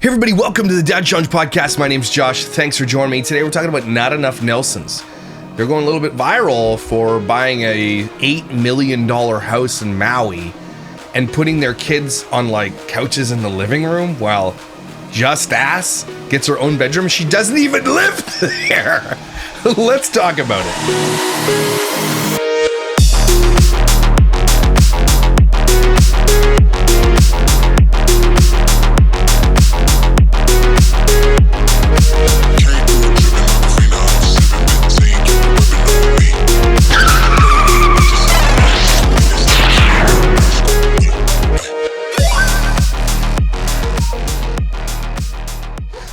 Hey everybody, welcome to the Dad Challenge Podcast. My name's Josh. Thanks for joining me. Today we're talking about not enough Nelsons. They're going a little bit viral for buying a $8 million house in Maui and putting their kids on like couches in the living room while Just Ass gets her own bedroom. She doesn't even live there. Let's talk about it.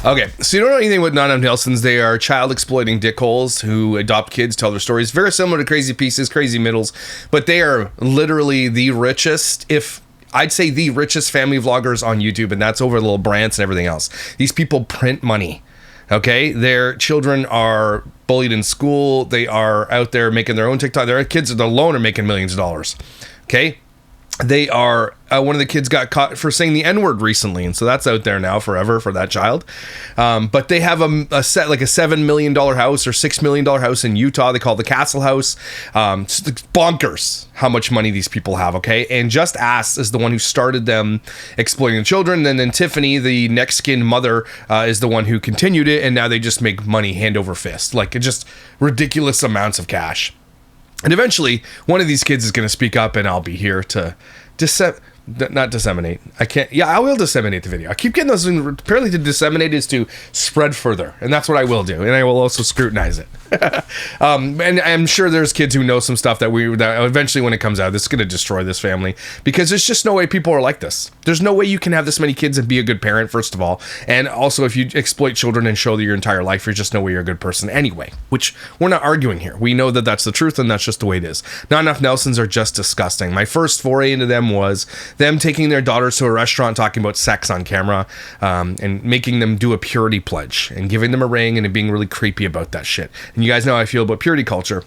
Okay, so you don't know anything about Not Enough Nelsons. They are child exploiting dickholes who adopt kids, tell their stories. Very similar to Crazy Pieces, Crazy Middles, but they are literally the richest, if I'd say the richest family vloggers on YouTube, and that's over little brands and everything else. These people print money, okay? Their children are bullied in school. They are out there making their own TikTok. Their kids alone are making millions of dollars, okay? They are, one of the kids got caught for saying the N-word recently, and so that's out there now forever for that child. But they have a set, like a $7 million house or $6 million house in Utah. They call it the Castle House. It's bonkers how much money these people have, okay? And Just Ass is the one who started them exploiting the children. And then Tiffany, the next-skin mother, is the one who continued it, and now they just make money hand over fist. Like, just ridiculous amounts of cash. And eventually, one of these kids is going to speak up, and I'll be here to not disseminate. I can't. Yeah, I will disseminate the video. I keep getting those. Apparently, to disseminate is to spread further, and that's what I will do. And I will also scrutinize it. And I'm sure there's kids who know some stuff that eventually, when it comes out, this is going to destroy this family, because there's just no way people are like this. There's no way you can have this many kids and be a good parent, first of all, and also if you exploit children and show that your entire life, there's just no way you're a good person anyway. Which we're not arguing here. We know that that's the truth, and that's just the way it is. Not Enough Nelsons are just disgusting. My first foray into them was them taking their daughters to a restaurant, talking about sex on camera, and making them do a purity pledge and giving them a ring and being really creepy about that shit. And you guys know how I feel about purity culture.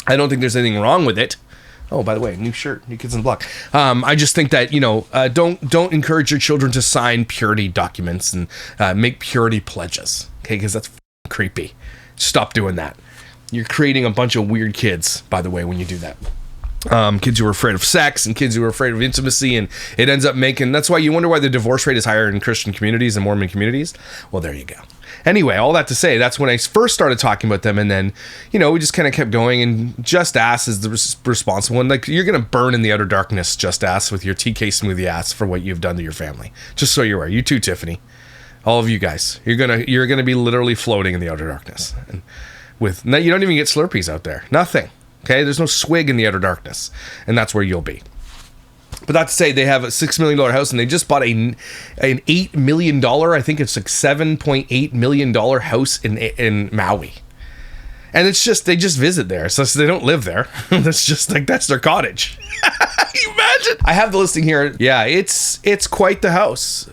I don't think there's anything wrong with it. Oh, by the way, new shirt, New Kids on the Block. I just think that, don't encourage your children to sign purity documents and make purity pledges, okay? Because that's creepy. Stop doing that. You're creating a bunch of weird kids, by the way, when you do that. Kids who are afraid of sex and kids who are afraid of intimacy, and it ends up that's why you wonder why the divorce rate is higher in Christian communities and Mormon communities. Well, there you go. Anyway, all that to say, that's when I first started talking about them, and then, we just kind of kept going, and Just Ass is the responsible one. Like, you're going to burn in the outer darkness, Just Ass, with your TK smoothie ass for what you've done to your family. Just so you're aware. You too, Tiffany. All of you guys. You're gonna be literally floating in the outer darkness. And you don't even get Slurpees out there. Nothing. Okay, there's no swig in the outer darkness, and that's where you'll be. But that to say, they have a $6 million house, and they just bought an $8 million, I think it's like $7.8 million house in Maui. And it's just, they just visit there, so they don't live there. That's just like, that's their cottage. Imagine. I have the listing here. Yeah, it's quite the house.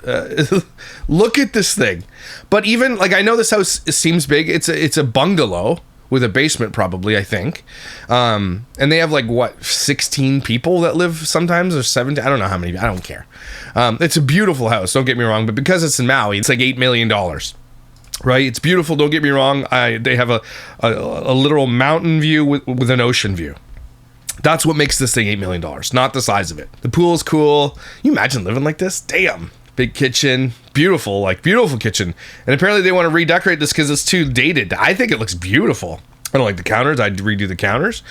Look at this thing. But even, like, I know this house seems big. It's a bungalow with a basement, probably, I think. And they have, 16 people that live sometimes, or 17? I don't know how many. I don't care. It's a beautiful house, don't get me wrong, but because it's in Maui, it's like $8 million. Right? It's beautiful, don't get me wrong. They have a literal mountain view with an ocean view. That's what makes this thing $8 million, not the size of it. The pool's cool. Can you imagine living like this? Damn. Big kitchen, beautiful kitchen. And apparently they want to redecorate this because it's too dated. I think it looks beautiful. I don't like the counters. I'd redo the counters.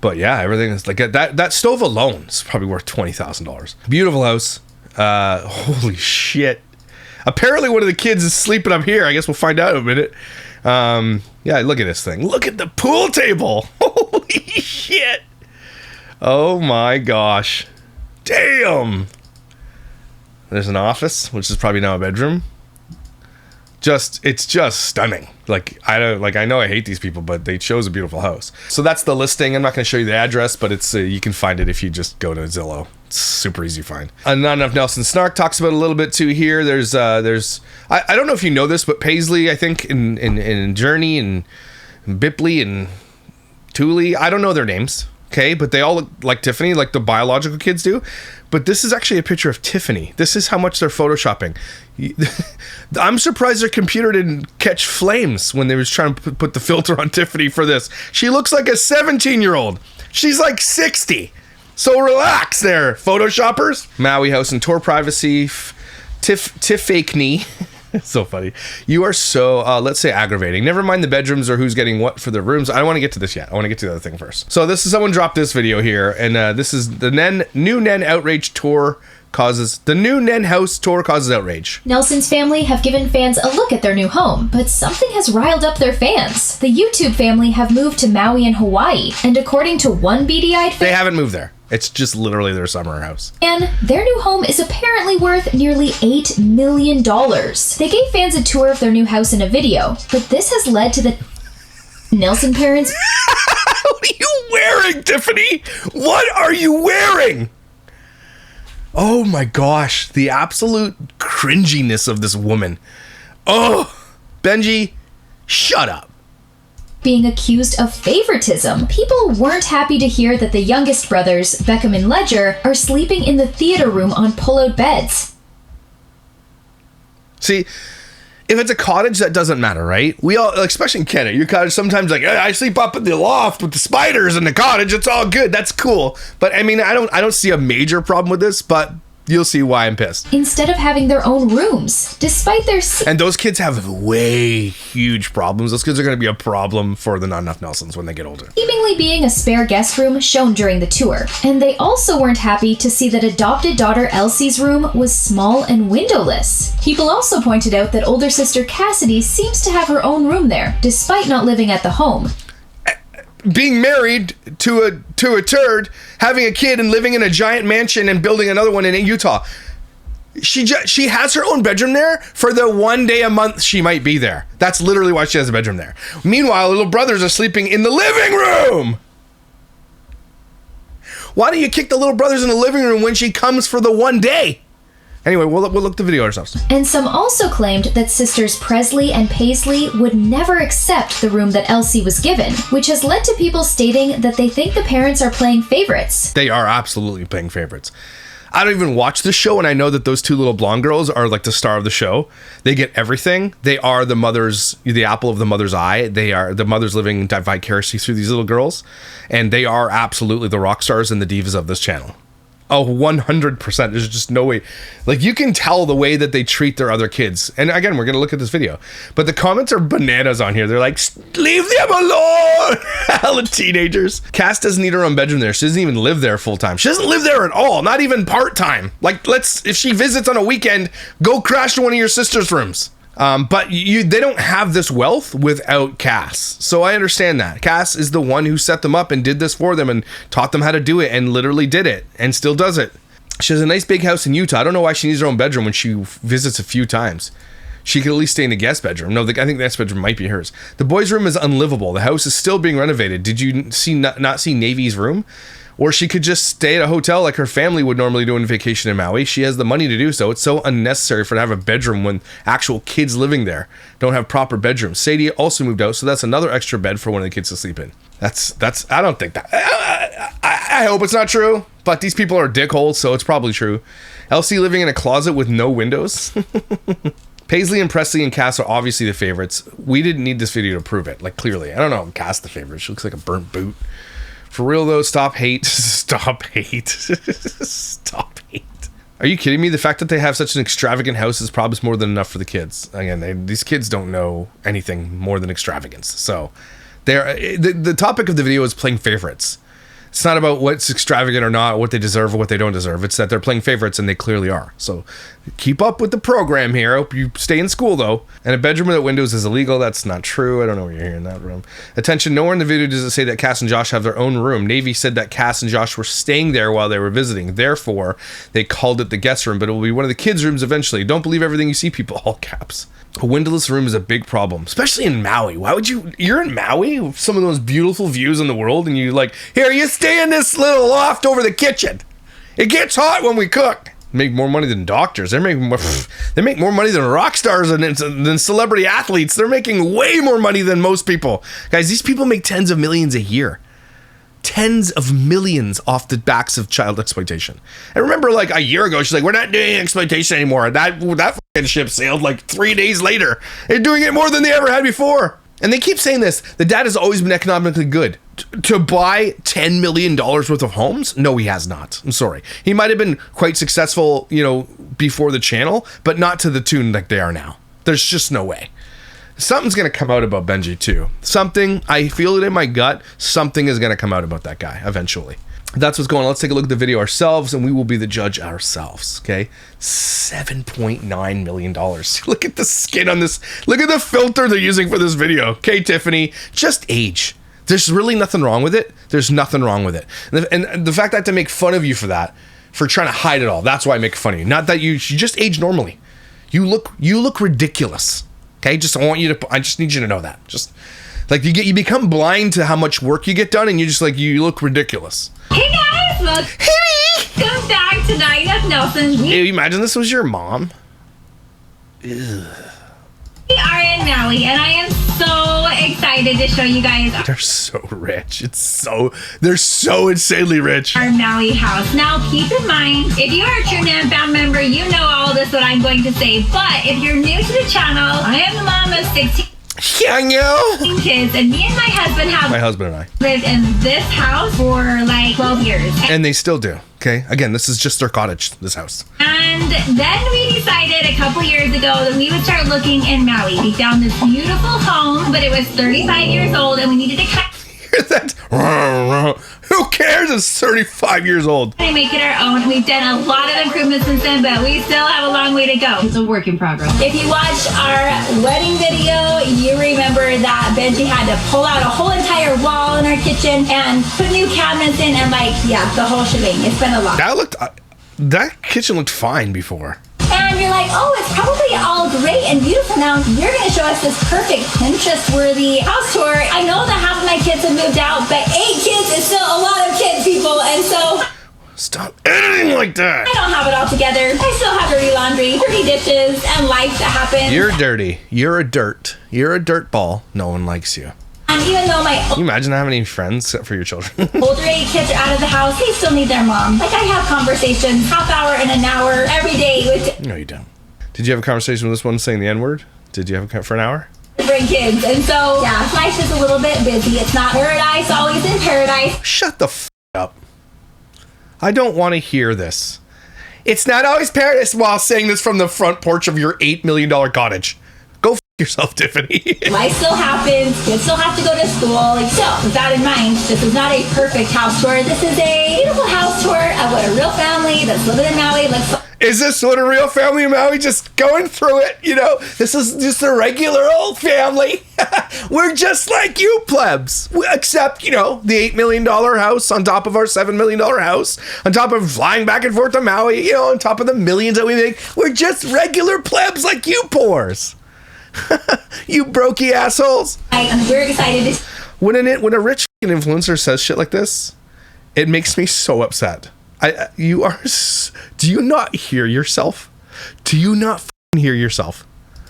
But yeah, everything is like that stove alone is probably worth $20,000. Beautiful house. Holy shit. Apparently one of the kids is sleeping up here. I guess we'll find out in a minute. Yeah, look at this thing. Look at the pool table. Holy shit. Oh my gosh. Damn. There's an office, which is probably now a bedroom. It's just stunning. I know I hate these people, but they chose a beautiful house. So that's the listing. I'm not going to show you the address, but it's you can find it if you just go to Zillow. It's super easy to find. Not Enough Nelson Snark talks about it a little bit too here. There's I don't know if you know this, but Paisley, I think, in Journey and Bipley and Thule, I don't know their names. Okay, but they all look like Tiffany, like the biological kids do. But this is actually a picture of Tiffany. This is how much they're photoshopping. I'm surprised their computer didn't catch flames when they was trying to put the filter on Tiffany for this. She looks like a 17-year-old. She's like 60. So relax there, photoshoppers. Maui house and tour privacy. Tiffany. It's so funny. You are so, let's say, aggravating. Never mind the bedrooms or who's getting what for the rooms. I don't want to get to this yet. I want to get to the other thing first. So this is, someone dropped this video here, and this is the new Nen outrage tour causes, the new Nen house tour causes outrage. Nelson's family have given fans a look at their new home, but something has riled up their fans. The YouTube family have moved to Maui and Hawaii, and according to one beady-eyed fan, they haven't moved there. It's just literally their summer house. And their new home is apparently worth nearly $8 million. They gave fans a tour of their new house in a video, but this has led to the Nelson parents. What are you wearing, Tiffany? What are you wearing? Oh my gosh, the absolute cringiness of this woman. Oh, Benji, shut up. Being accused of favoritism. People weren't happy to hear that the youngest brothers, Beckham and Ledger, are sleeping in the theater room on pull-out beds. See, if it's a cottage, that doesn't matter, right? We all, especially in Canada, your cottage sometimes like, I sleep up in the loft with the spiders in the cottage. It's all good. That's cool. But I mean, I don't see a major problem with this, but you'll see why I'm pissed. Instead of having their own rooms, despite their... And those kids have way huge problems. Those kids are going to be a problem for the Not Enough Nelsons when they get older. Seemingly being a spare guest room shown during the tour. And they also weren't happy to see that adopted daughter Elsie's room was small and windowless. People also pointed out that older sister Cassidy seems to have her own room there, despite not living at the home. Being married to a turd, having a kid, and living in a giant mansion and building another one in Utah. She has her own bedroom there for the one day a month she might be there. That's literally why she has a bedroom there. Meanwhile, little brothers are sleeping in the living room. Why don't you kick the little brothers in the living room when she comes for the one day? Anyway, we'll look the video ourselves. And some also claimed that sisters Presley and Paisley would never accept the room that Elsie was given, which has led to people stating that they think the parents are playing favorites. They are absolutely playing favorites. I don't even watch the show, and I know that those two little blonde girls are like the star of the show. They get everything. They are the apple of the mother's eye. They are the mothers living vicariously through these little girls, and they are absolutely the rock stars and the divas of this channel. Oh, 100%. There's just no way. Like, you can tell the way that they treat their other kids. And again, we're going to look at this video. But the comments are bananas on here. They're like, leave them alone! Hella teenagers. Cass doesn't need her own bedroom there. She doesn't even live there full time. She doesn't live there at all. Not even part time. Like, if she visits on a weekend, go crash to one of your sister's rooms. But they don't have this wealth without Cass. So I understand that. Cass is the one who set them up and did this for them and taught them how to do it and literally did it and still does it. She has a nice big house in Utah. I don't know why she needs her own bedroom when she visits a few times. She could at least stay in the guest bedroom. No, I think the guest bedroom might be hers. The boys' room is unlivable. The house is still being renovated. Did you not see Navy's room? Or she could just stay at a hotel like her family would normally do on vacation in Maui. She has the money to do so. It's so unnecessary for her to have a bedroom when actual kids living there don't have proper bedrooms. Sadie also moved out, so that's another extra bed for one of the kids to sleep in. That's I don't think that. I hope it's not true, but these people are dickholes, so it's probably true. Elsie living in a closet with no windows. Paisley and Presley and Cass are obviously the favorites. We didn't need this video to prove it, like clearly. I don't know, Cass the favorite. She looks like a burnt boot. For real though, stop hate. Stop hate. Stop hate. Are you kidding me? The fact that they have such an extravagant house is probably more than enough for the kids. Again, these kids don't know anything more than extravagance. So the topic of the video is playing favorites. It's not about what's extravagant or not, what they deserve or what they don't deserve. It's that they're playing favorites and they clearly are. So keep up with the program here. I hope you stay in school though. And a bedroom without windows is illegal. That's not true. I don't know what you're hearing in that room. Attention, nowhere in the video does it say that Cass and Josh have their own room. Navy said that Cass and Josh were staying there while they were visiting. Therefore, they called it the guest room, but it will be one of the kids' rooms eventually. Don't believe everything you see, people. All caps. A windowless room is a big problem, especially in Maui. Why would you're in Maui with some of the most beautiful views in the world, and you like, here, you stay in this little loft over the kitchen. It gets hot when we cook. Make more money than doctors. They make more money than rock stars and than celebrity athletes. They're making way more money than most people. Guys, these people make tens of millions a year. tens of millions off the backs of child exploitation. And remember, like a year ago, she's like, we're not doing exploitation anymore. And that fucking ship sailed like 3 days later. They're doing it more than they ever had before. And they keep saying this. The dad has always been economically good. To buy $10 million worth of homes? No, he has not. I'm sorry. He might have been quite successful, you know, before the channel, but not to the tune like they are now. There's just no way. Something's going to come out about Benji too. Something, I feel it in my gut, something is going to come out about that guy eventually. That's what's going on. Let's take a look at the video ourselves and we will be the judge ourselves, okay? $7.9 million. Look at the skin on this. Look at the filter they're using for this video. Okay, Tiffany, just age. There's really nothing wrong with it. There's nothing wrong with it. And the fact that I have to make fun of you for that, for trying to hide it all, that's why I make fun of you. Not that you just age normally. You look ridiculous. Okay, I just need you to know that. Just like you become blind to how much work you get done, and you look ridiculous. Hey guys, welcome back to Night of Nelson's. Hey, imagine this was your mom. Ugh. We are in Maui, and I am so excited to show you guys They're so rich. They're so insanely rich. our Maui house. Now, keep in mind, if you are a true NAMFAM member, you know all this what I'm going to say. But if you're new to the channel, I am the mom of 16 kids, and me and my husband and I lived in this house for like 12 years. And they still do. Okay, again, this is just their cottage, this house. And then we decided a couple years ago that we would start looking in Maui. We found this beautiful home, but it was 35 years old, and we needed to Hear that? Who cares? It's 35 years old. make it our own. We've done a lot of improvements since then, but we still have a long way to go. It's a work in progress. If you watched our wedding video, you remember that Benji had to pull out a whole entire wall in our kitchen and put new cabinets in and the whole shebang. It's been a lot. That kitchen looked fine before. And you're like, oh, it's probably all great and beautiful now. You're going to show us this perfect Pinterest-worthy house tour. I know that half of my kids have moved out, but 8 kids is still a lot of kids, people. And so... Stop editing like that. I don't have it all together. I still have dirty laundry, dirty dishes, and life that happens. You're dirty. You're a dirt ball. No one likes you. And even though my Can you imagine having any friends except for your children? older 8 kids are out of the house, they still need their mom. Like, I have conversations, half hour and an hour every day with No, you don't. Did you have a conversation with this one saying the N-word? Did you have it for an hour? different kids. And so, yeah, life's just a little bit busy. It's not paradise, always in paradise. Shut the f*** up. I don't want to hear this. It's not always paradise while saying this from the front porch of your $8 million cottage. Go f*** yourself, Tiffany. Life still happens. Kids still have to go to school. So, with that in mind, this is not a perfect house tour. This is a beautiful house tour of what a real family that's living in Maui looks like. Is this what a real family in Maui? Just going through it, you know? This is just a regular old family. We're just like you plebs. Except, you know, the $8 million house on top of our $7 million house, on top of flying back and forth to Maui, you know, on top of the millions that we make. We're just regular plebs like you poors. You brokey assholes. And we're excited to When a rich influencer says shit like this, it makes me so upset. Do you not hear yourself? Do you not hear yourself?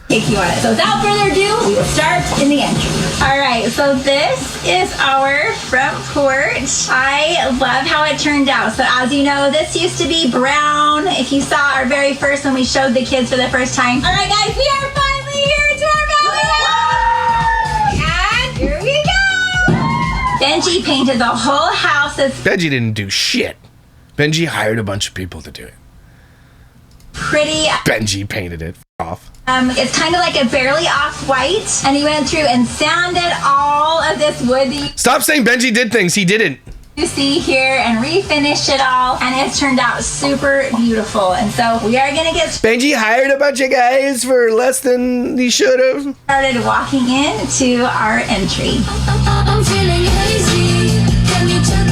take you on it. So without further ado, we will start in the entry. All right, so this is our front porch. I love how it turned out. So as you know, this used to be brown. If you saw our very first when we showed the kids for the first time. All right, guys, we are finally here to our Valley. And here we go. Benji painted the whole house. Benji didn't do shit. Benji hired a bunch of people to do it. Pretty. Benji painted it. Off. It's kind of like a barely off-white, and he went through and sanded all of this wood that Stop saying Benji did things. He didn't. you see here and refinished it all, and it's turned out super beautiful. And so we are gonna get Benji hired a bunch of guys for less than he should have. started walking into our entry. I'm feeling hazy. Can you tell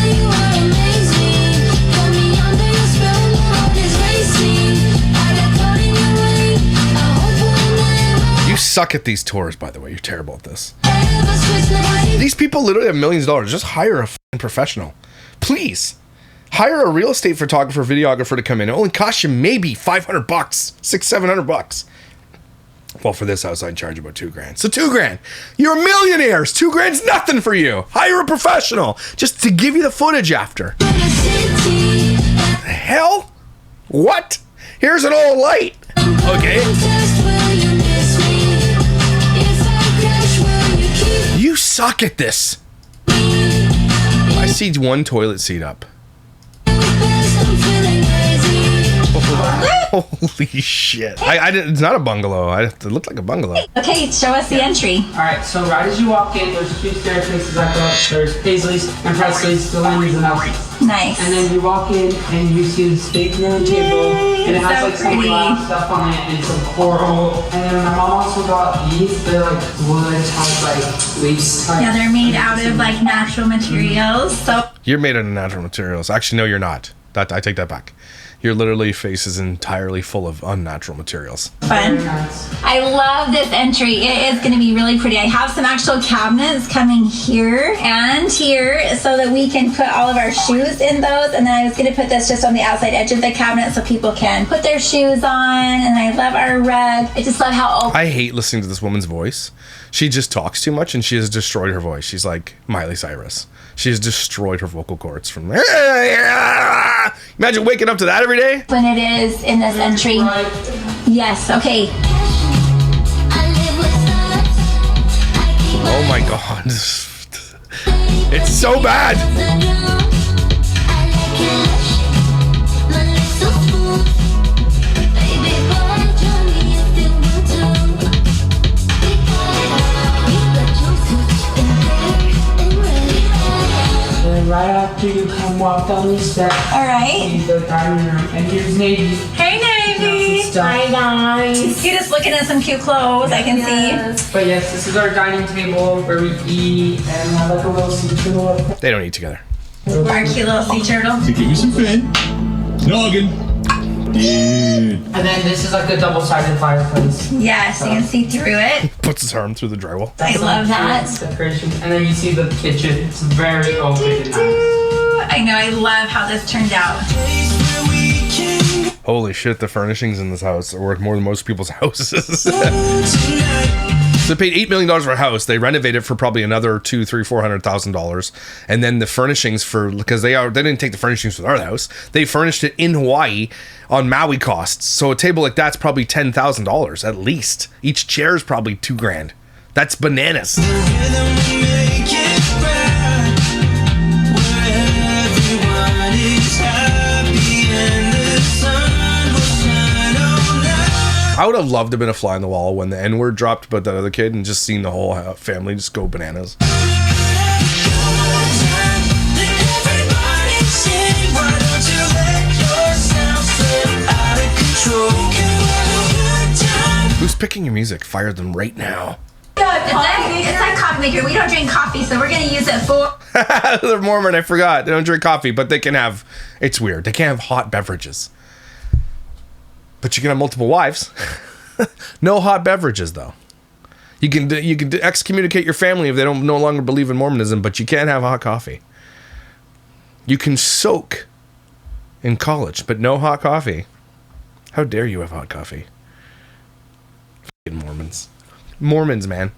you are amazing? Got me under your spell, my heart is racing. I got caught in your way. I hope one day You suck at these tours, by the way. You're terrible at this. we'll ever switch lanes. These people literally have millions of dollars. Just hire a f***ing professional. Please. Hire a real estate photographer, videographer to come in. It only costs you maybe $500, $600, $700. Well, for this house, I'd charge about $2,000. So $2,000. You're millionaires. $2,000's nothing for you. Hire a professional just to give you the footage after. In a city, The hell? What? Here's an old light. Okay. test, will you miss me? If I crash, will you keep You suck at this. me? I see one toilet seat up. Best, I'm feeling crazy. Holy shit. I didn't, it's not a bungalow. It looked like a bungalow. Okay, show us the entry. Alright, so right as you walk in, there's 2 staircases that go up. There's Paisley's and Presley's, Delaney's and Elsie's. Nice. And then you walk in and you see the steak room table. And it has so like some pretty. glass stuff on it and some coral. And then my mom also got these. They're like wood type, like lace type. Yeah, they're made out of like natural materials. So You're made out of natural materials. Actually, no, you're not. I take that back. Your literally face is entirely full of unnatural materials. fun. Very nice. I love this entry. It is going to be really pretty. I have some actual cabinets coming here and here so that we can put all of our shoes in those. And then I was going to put this just on the outside edge of the cabinet so people can put their shoes on. And I love our rug. I just love how open. I hate listening to this woman's voice. She just talks too much and she has destroyed her voice. She's like Miley Cyrus. She has destroyed her vocal cords from. Imagine waking up to that every day. When it is in this entry. Yes, okay. I live with stars. I keep Oh my god. It's so bad. the ground. I like cash. My lips so smooth. Baby boy, join me if you want to. You got juices in there and ready. And then right after you come walk down these steps, All right. see the dining room. And here's Navy. Hey, Navy. Some stuff. guys. You're just looking at some cute clothes, I can see. But yes, this is our dining table where we eat and have like a little sea turtle. They don't eat together. Our cute little sea turtle. To give you some fin. Noggin. Dude. And then this is like a double-sided fireplace. Yes, you can see through it. Puts his arm through the drywall. I love that. Decoration. And then you see the kitchen. It's very open and nice. I know, I love how this turned out. Holy shit, the furnishings in this house are worth more than most people's houses. So they paid $8 million for a house. They renovated for probably another $400,000. And then the furnishings because they didn't take the furnishings from our house. They furnished it in Hawaii on Maui costs. So a table like that's probably $10,000 at least. Each chair is probably $2,000. That's bananas. I would have loved to have been a fly on the wall when the N-word dropped about that other kid and just seen the whole family just go bananas. Who's picking your music? Fire them right now. It's like coffee maker. We don't drink coffee, so we're going to use it for... They're Mormon, I forgot. They don't drink coffee, but they can have... It's weird. They can't have hot beverages. But you can have multiple wives. No hot beverages, though. You can excommunicate your family if they don't no longer believe in Mormonism, but you can't have hot coffee. You can soak in college, but no hot coffee. How dare you have hot coffee? Fucking Mormons. Mormons, man.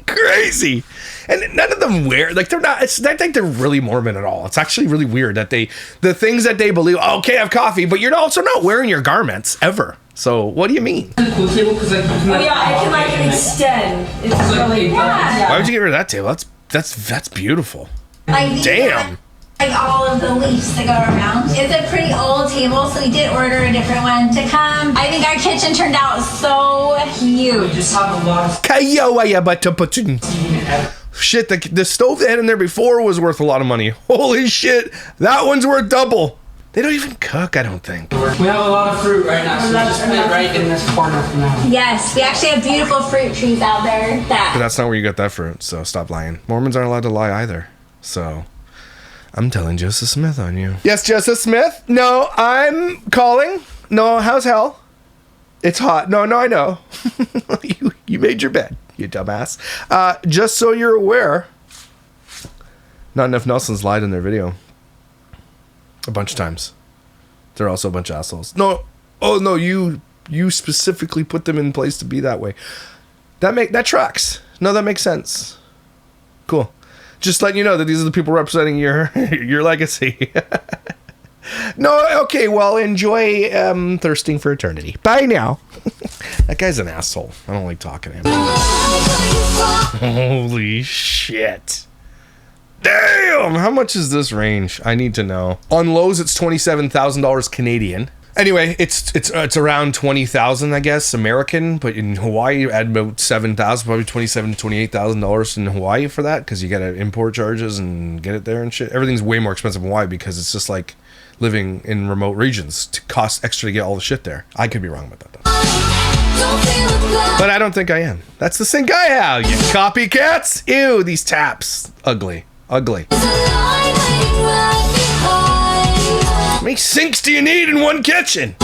Crazy. And none of them wear, like, they're not, it's not like they're really Mormon at all. It's actually really weird that the things that they believe, okay, have coffee, but you're also not wearing your garments ever. So what do you mean? It's a cool table because like, I can extend. It's really Why would you get rid of that table? That's beautiful. Like these Damn. are like all of the leaves that go around. It's a pretty old table, so we did order a different one to come. I think our kitchen turned out so we huge. just have a lot of Shit, the stove they had in there before was worth a lot of money. Holy shit, that one's worth double. They don't even cook, I don't think. We have a lot of fruit right now, so we just put it right in this corner for now. Yes, we actually have beautiful fruit trees out there. But that's not where you got that fruit, so stop lying. Mormons aren't allowed to lie either. So, I'm telling Joseph Smith on you. Yes, Joseph Smith? No, I'm calling. No, how's hell? It's hot. No, I know. you made your bed, you dumbass. Just so you're aware, not enough Nelsons lied in their video. A bunch of times. They're also a bunch of assholes. No, oh no, you you specifically put them in place to be that way. That tracks. No, that makes sense. Cool. Just letting you know that these are the people representing your legacy. No, okay, well, enjoy thirsting for eternity. Bye now. That guy's an asshole. I don't like talking to him. Holy shit. Damn! How much is this range? I need to know. On Lowe's, it's $27,000 Canadian. Anyway, it's around 20,000, I guess, American. But in Hawaii, you add about 7,000, probably $27,000 to $28,000 in Hawaii for that, because you got to import charges and get it there and shit. Everything's way more expensive in Hawaii because it's just like living in remote regions. To cost extra to get all the shit there. I could be wrong about that though. But I don't think I am. That's the sink I have, you copycats. Ew, these taps. Ugly. Ugly. How many sinks do you need in one kitchen?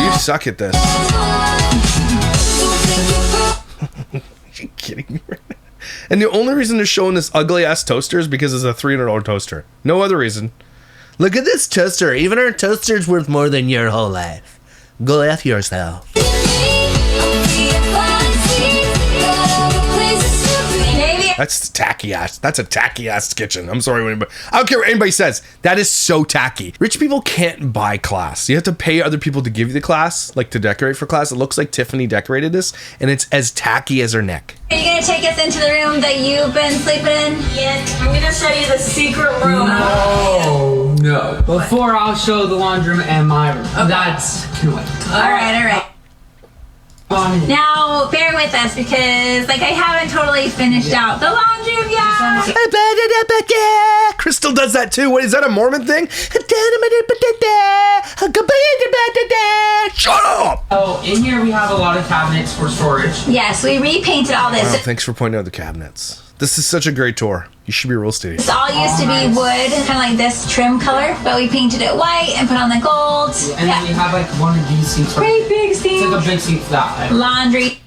You suck at this. Are you kidding me right now? And the only reason they're showing this ugly ass toaster is because it's a $300 toaster. No other reason. Look at this toaster. Even our toaster's worth more than your whole life. Go F yourself. That's tacky ass. That's a tacky ass kitchen. I'm sorry. I don't care what anybody says. That is so tacky. Rich people can't buy class. You have to pay other people to give you the class, like to decorate for class. It looks like Tiffany decorated this, and it's as tacky as her neck. Are you gonna take us into the room that you've been sleeping in? Yes, I'm gonna show you the secret room. Oh no! Before I'll show the laundry room and my room. That's can wait. All right. Now, bear with us because, like, I haven't totally finished out the laundry room yet. Crystal does that too. What is that, a Mormon thing? Shut up! Oh, in here we have a lot of cabinets for storage. Yes, we repainted all this. Wow, thanks for pointing out the cabinets. This is such a great tour. You should be real estate. This all used to be wood, kind of like this trim color, but we painted it white and put on the gold. And then we have like one of these sinks. Great big sink. It's like a big sink for that. Laundry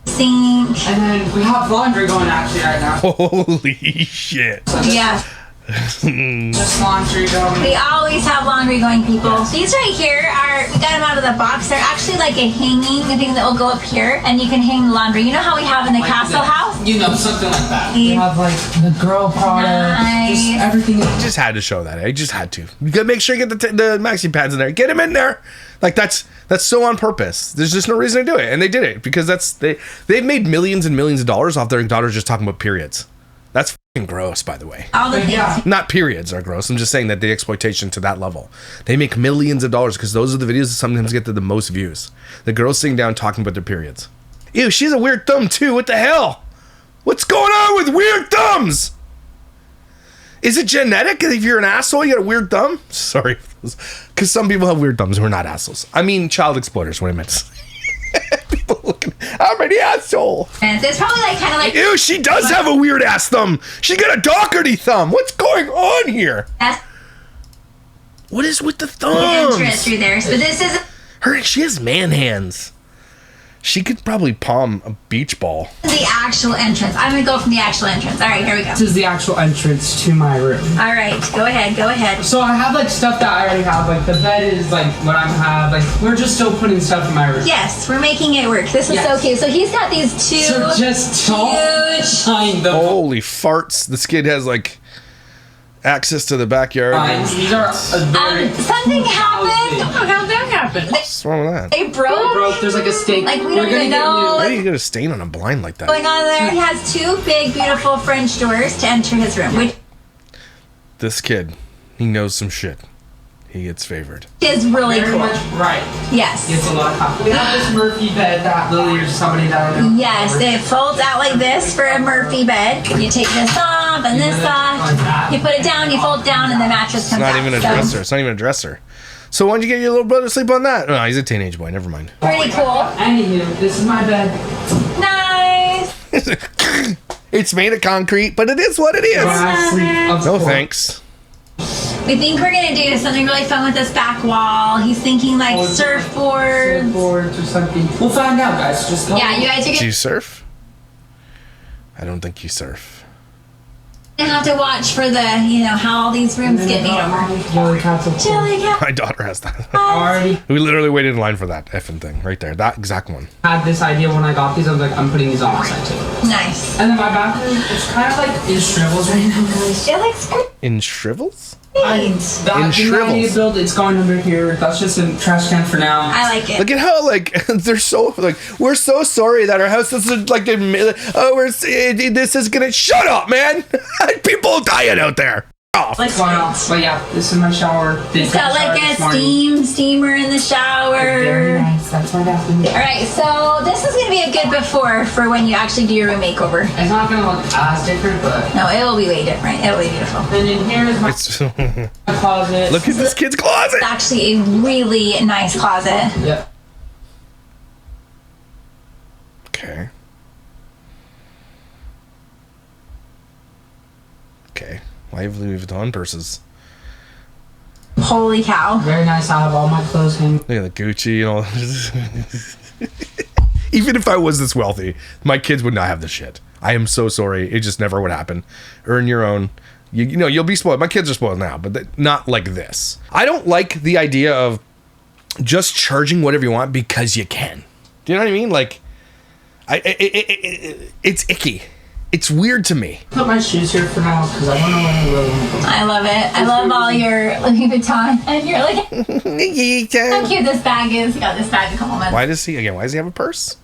sink. And then we have laundry going actually right now. Holy shit. Yeah. Just laundry going. We always have laundry going, people. These right here are, we got them out of the box. They're actually like a hanging thing that will go up here, and you can hang laundry. You know how we have in the Like castle house? You know, something like that. We have like the girl products, just Nice. everything. Just had to show that. I just had to. You gotta make sure you get the maxi pads in there. Get them in there. Like that's so on purpose. There's just no reason to do it, and they did it because they've made millions and millions of dollars off their daughters just talking about periods. That's fucking gross, by the way. All the things. Yeah. Not periods are gross. I'm just saying that the exploitation to that level. They make millions of dollars because those are the videos that sometimes get the most views. The girls sitting down talking about their periods. Ew, she's a weird thumb too. What the hell? What's going on with weird thumbs? Is it genetic? If you're an asshole, you got a weird thumb? Sorry. Because some people have weird thumbs who are not assholes. I mean, child exploiters, what I meant to say. People looking, I'm an asshole. And it's probably like kind of like Ew, she does have a weird ass thumb. She got a Doherty thumb. What's going on here? that's What is with the the entrance thumbs? through there. So this is She has man hands. She could probably palm a beach ball. the actual entrance. I'm gonna go from the actual entrance. All right, here we go. This is the actual entrance to my room. All right, go ahead, go ahead. So I have like stuff that I already have. Like the bed is like what I have. Like we're just still putting stuff in my room. Yes, we're making it work. This is Yes. so cute. So he's got these two So just don't huge. shine the Holy farts. This kid has like access to the backyard. lines. These are a very Something happened. How'd that happen? What's wrong with that? They broke. broke. There's like a stake. Like, we We're don't gonna even get know. Why do you get a stain on a blind like that? Going on there. He has two big, beautiful French doors to enter his room, which This kid, he knows some shit. He gets favored. is really Very cool. much right. Yes. It's a lot of confidence. We have this Murphy bed that Lily or somebody that I know. Yes, it folds out like this for a Murphy bed. You take this off and this off. You put it down, you fold it down, and the mattress It's comes not out. even a So, dresser. It's not even a dresser. So why'd you get your little brother to sleep on that? No, he's a teenage boy. Never mind. Pretty cool. Anywho, this is my bed. Nice. It's made of concrete, but it is what it Where is. I sleep, of No course. thanks. We think we're gonna do something really fun with this back wall. He's thinking like surfboards. Surfboards or something. We'll find out, guys. Just go. Yeah, you guys are Do gonna. you surf? I don't think you surf. I have to watch for the, how all these rooms get made over. Jelly cats. Jelly cat. My daughter has that. Already We literally waited in line for that effing thing right there. That exact one. had this idea when I got these. I was like, I'm putting these on my side too. Nice. And then my bathroom, it's kind of like in shrivels right now, guys. It looks great. In shrivels? That In thing that I need shrivels. to build, it's going under here. That's just a trash can for now. I like it. Look at how they're so we're so sorry that our house is this is gonna shut up, man. People dying out there. Oh, Wow. But yeah, this is my shower. It's got like a steamer in the shower. Very nice. That's my bathroom. All right, so this is gonna be a good before for when you actually do your room makeover. It's not gonna look as different, but. No, it will be way different. It'll be beautiful. And in here is my it's closet. look at this kid's closet. It's actually a really nice closet. Yep. Okay. Okay. Why have Louis Vuitton purses? Holy cow. Very nice. I have all my clothes hanging. Look at the Gucci and all. Even if I was this wealthy, my kids would not have this shit. I am so sorry. It just never would happen. Earn your own. You know, you'll be spoiled. My kids are spoiled now, but not like this. I don't like the idea of just charging whatever you want because you can. Do you know what I mean? Like, it's icky. It's weird to me. Put my shoes here for now because I want to wear a little. I love it. I love all your Louis Vuitton. And you're like, how cute this bag is. Got this bag a couple months Why does he have a purse?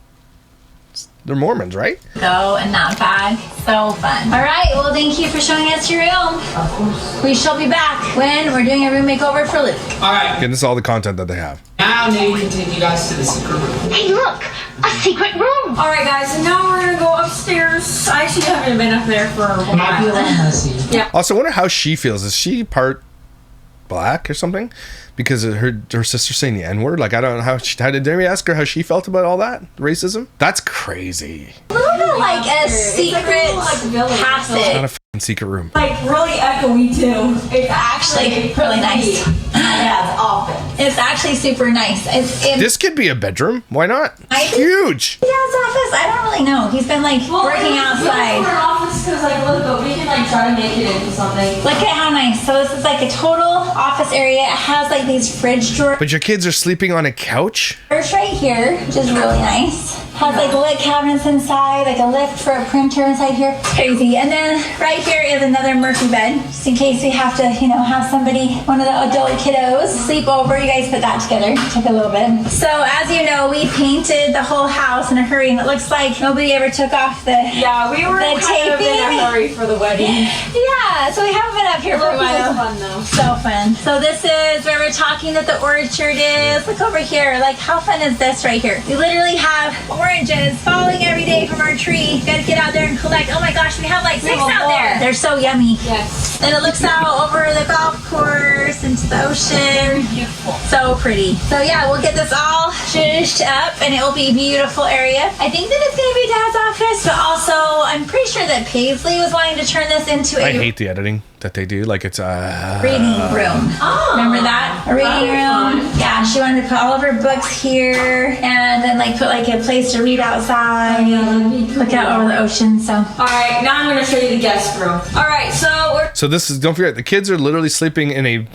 They're Mormons, right? ago, and that bag. So fun. All right, well, thank you for showing us your room. Of course. We shall be back when we're doing a room makeover for Luke. All right. Again, this is all the content that they have. Now maybe we can take you guys to the secret room. Hey, look! A secret room! All right, guys. So now we're gonna go upstairs. I actually haven't been up there for a It might be a while. little messy. Also, I wonder how she feels. Is she part black or something? Because of her sister saying the N-word. Like, I don't know how did Delaney ask her how she felt about all that racism? That's crazy. A little bit like a secret village. Not passage. a fucking secret room. Like really echoey too. It's Actually, really nice. Yeah, it's often. It's actually super nice. It's This could be a bedroom. Why not? I It's think- huge. Dad's office. I don't really know. He's been like working outside. We're an office because like look, but we can like try to make it into something. Look at how nice. So this is like a total office area. It has like these fridge drawers But your kids are sleeping on a couch? right here, which is really nice. Has like lit cabinets inside, like a lift for a printer inside here. Crazy. And then right here is another Murphy bed, just in case we have to, have somebody, one of the adult kiddos, sleep over. You guys put that together. Took a little bit. So as you know, we painted the whole house in a hurry, and it looks like nobody ever took off the Yeah, we were The kind of in taping. a hurry for the wedding. Yeah, so we haven't been up here for a It was while. fun though. So fun. So this is where we're talking that the orchard is. Look over here. Like, how fun is this right here? We literally have oranges falling every day from our tree. Gotta get out there and collect. Oh my gosh, we have like 6 out there. They're so yummy. Yes. And it looks out over the golf course into the ocean. Beautiful. So pretty. So yeah, we'll get this all shushed up and it will be a beautiful area. I think that it's gonna be Dad's office, but also I'm pretty sure that Paisley was wanting to turn this into a I hate the editing that they do. Like, it's reading room. Oh. Remember that? A reading room. Yeah, she wanted to put all of her books here and then like put like a place to read outside. Look out over the ocean. So All right, now I'm gonna show you the guest room. All right, so we're So this is, don't forget, the kids are literally sleeping in a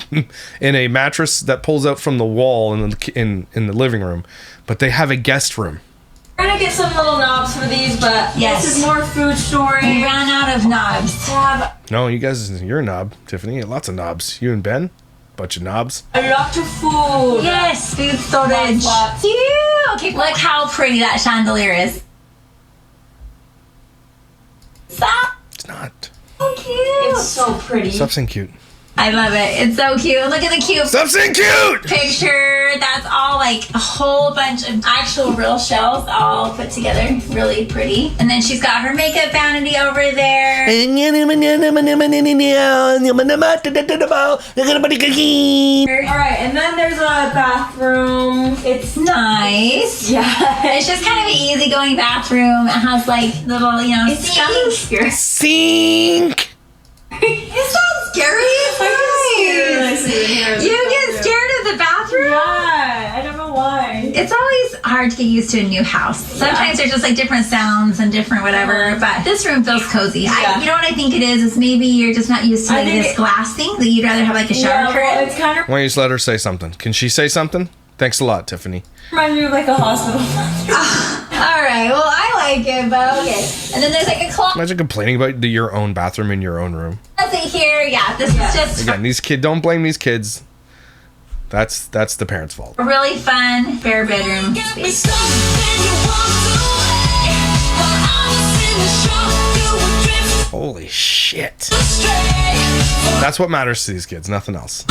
in a mattress that pulls out from the wall in the living room, but they have a guest room. gonna get some little knobs for these, but Yes. this is more food we storing. ran out of knobs. Have No, you guys, you're a knob, Tiffany. Lots of knobs. You and Ben, bunch of knobs. a lot of food. Yes, food storage. Lots. Cute. Okay, look how pretty that chandelier is. So It's not. cute. It's so pretty. Stop saying cute. I love it. It's so cute. Look at the cute Stop saying cute! picture. That's all like a whole bunch of actual real shells all put together. Really pretty. And then she's got her makeup vanity over there. All right, and then there's a bathroom. It's Nice. yeah. It's just kind of an easygoing bathroom. It has like little, It's kind of sinks. scary. Sink! It's not scary. It's nice. You get scared of the bathroom? Yeah, I don't know why. It's always hard to get used to a new house. Sometimes there's just like different sounds and different whatever, but this room feels cozy. You know what I think it is maybe you're just not used to like this glass thing, that you'd rather have like a shower curtain. It's kind of Why don't you just let her say something? Can she say something? Thanks a lot, Tiffany. reminds me of like a hospital. All right, well, I like it, but okay. And then there's like a closet Imagine complaining about your own bathroom in your own room. here. Yeah, this is just Again, these kids, don't blame these kids. That's the parents' fault. a really fun spare bedroom space. Holy shit. That's what matters to these kids, nothing else.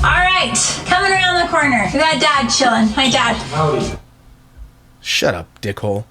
All right, coming around the corner, we got Dad chilling. Hi, Dad. Shut up, dickhole.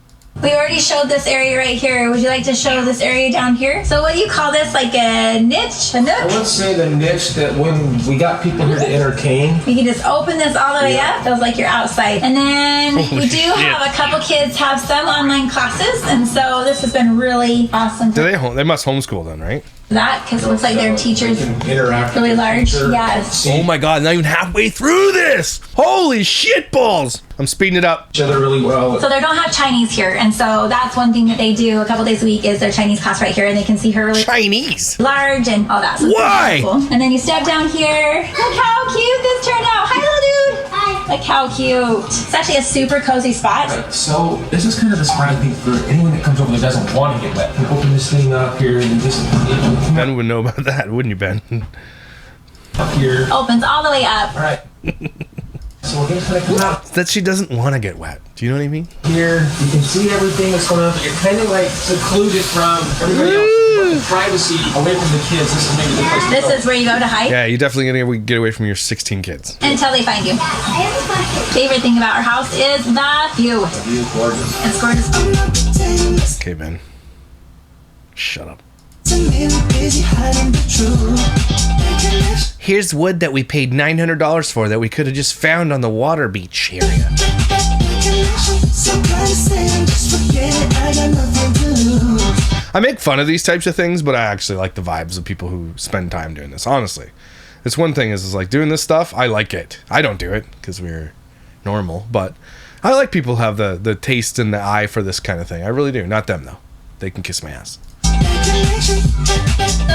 We already showed this area right here. Would you like to show this area down here? So what do you call this? Like a niche? A I nook? would say the niche that when we got people here to entertain, You can just open this all the way up. Feels like you're outside. And then we do have a couple kids have some online classes, and so this has been really awesome. Do they must homeschool then, right? That because it looks like their teachers interact really with the large. teacher, Yes. see Oh my god, not even halfway through this! Holy shit balls! I'm speeding it up. each other really well. So they don't have Chinese here, and so that's one thing that they do a couple days a week is their Chinese class right here, and they can see her really Chinese! large and all that. So it's Why? really cool. And then you step down here. Look how cute this turned out. Hi, little dude. Hi. Look how cute. It's actually a super cozy spot. So this is kind of the spot I think for anyone that comes over that doesn't want to get wet. You open this thing up here and just Ben would know about that, wouldn't you, Ben? up here. Opens all the way up. All right. So we're gonna kind of come out That she doesn't want to get wet. Do you know what I mean? here. You can see everything that's going on, but you're kind of like secluded from everybody else. You want the privacy away from the kids. This is maybe the place. This is where you go to hike Yeah, you definitely gonna get away from your 16 kids. until they find you. Favorite thing about our house is the view. View gorgeous. It's gorgeous. Okay, Ben. Shut up. Here's wood that we paid $900 for that we could have just found on the water beach area. I make fun of these types of things, but I actually like the vibes of people who spend time doing this. Honestly, this one thing is like doing this stuff. I like it. I don't do it because we're normal, but I like people who have the taste and the eye for this kind of thing. I really do. Not them though. They can kiss my ass. So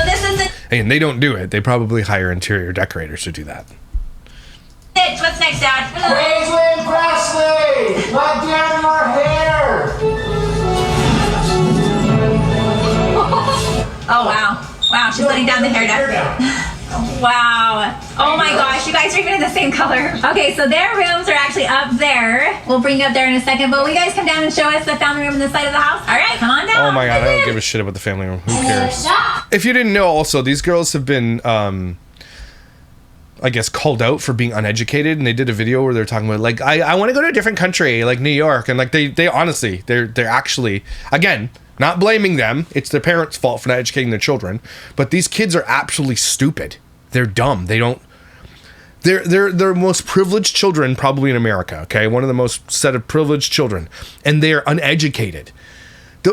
this is And they don't do it. They probably hire interior decorators to do that. it. What's next, Dad? Paisley Presley, let down your hair. Oh, wow. Wow, she's letting down the hair down. Wow. Oh my gosh, you guys are even in the same color. Okay, so their rooms are actually up there. We'll bring you up there in a second, but will you guys come down and show us the family room on the side of the house? All right, come on down. Oh my god, I don't give a shit about the family room. Who cares? If you didn't know, also, these girls have been, I guess, called out for being uneducated, and they did a video where they're talking about, like, I want to go to a different country, like New York, and like they honestly, they're actually, again, not blaming them. It's their parents' fault for not educating their children, but these kids are absolutely stupid. They're dumb. They don't. They're most privileged children probably in America. Okay, one of the most set of privileged children, and they are uneducated.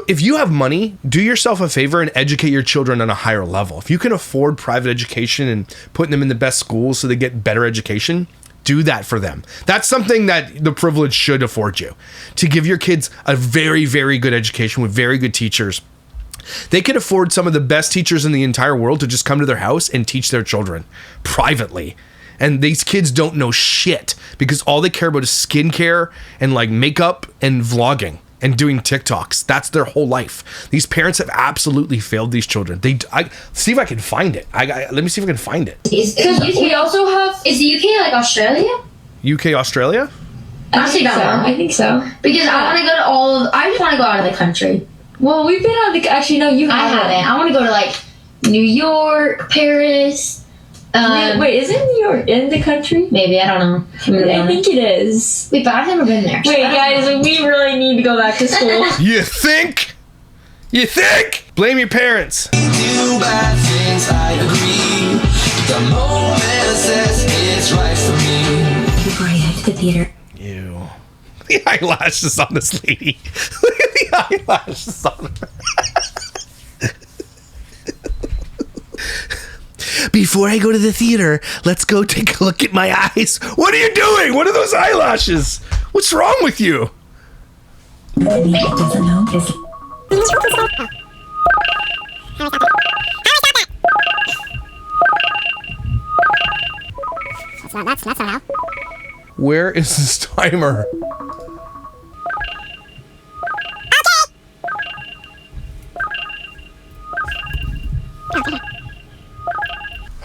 If you have money, do yourself a favor and educate your children on a higher level. If you can afford private education and putting them in the best schools so they get better education, do that for them. That's something that the privilege should afford you, to give your kids a very, very good education with very good teachers. They could afford some of the best teachers in the entire world to just come to their house and teach their children privately. And these kids don't know shit because all they care about is skincare and like makeup and vlogging and doing TikToks. That's their whole life. These parents have absolutely failed these children. See if I can find it. Let me see if I can find it. Because we also have. Is the UK like Australia? UK, Australia? I think so. I think so. Because I want to go to all of. I just want to go out of the country. Well, we've been on the. Actually, no, you I haven't. haven't. I want to go to like New York, Paris. Wait, isn't New York in the country? Maybe, I don't know. I think it is. Wait, but I've never been there. Wait, guys, we really need to go back to school. You think? You think? Blame your parents. Do bad things, I agree. The moment says it's right for me. Before I head to the theater. Ew. The eyelashes on this lady. Look at the eyelashes on her. before I go to the theater, let's go take a look at my eyes. What are you doing? What are those eyelashes? What's wrong with you? Doesn't know is That's not how. Where is this timer?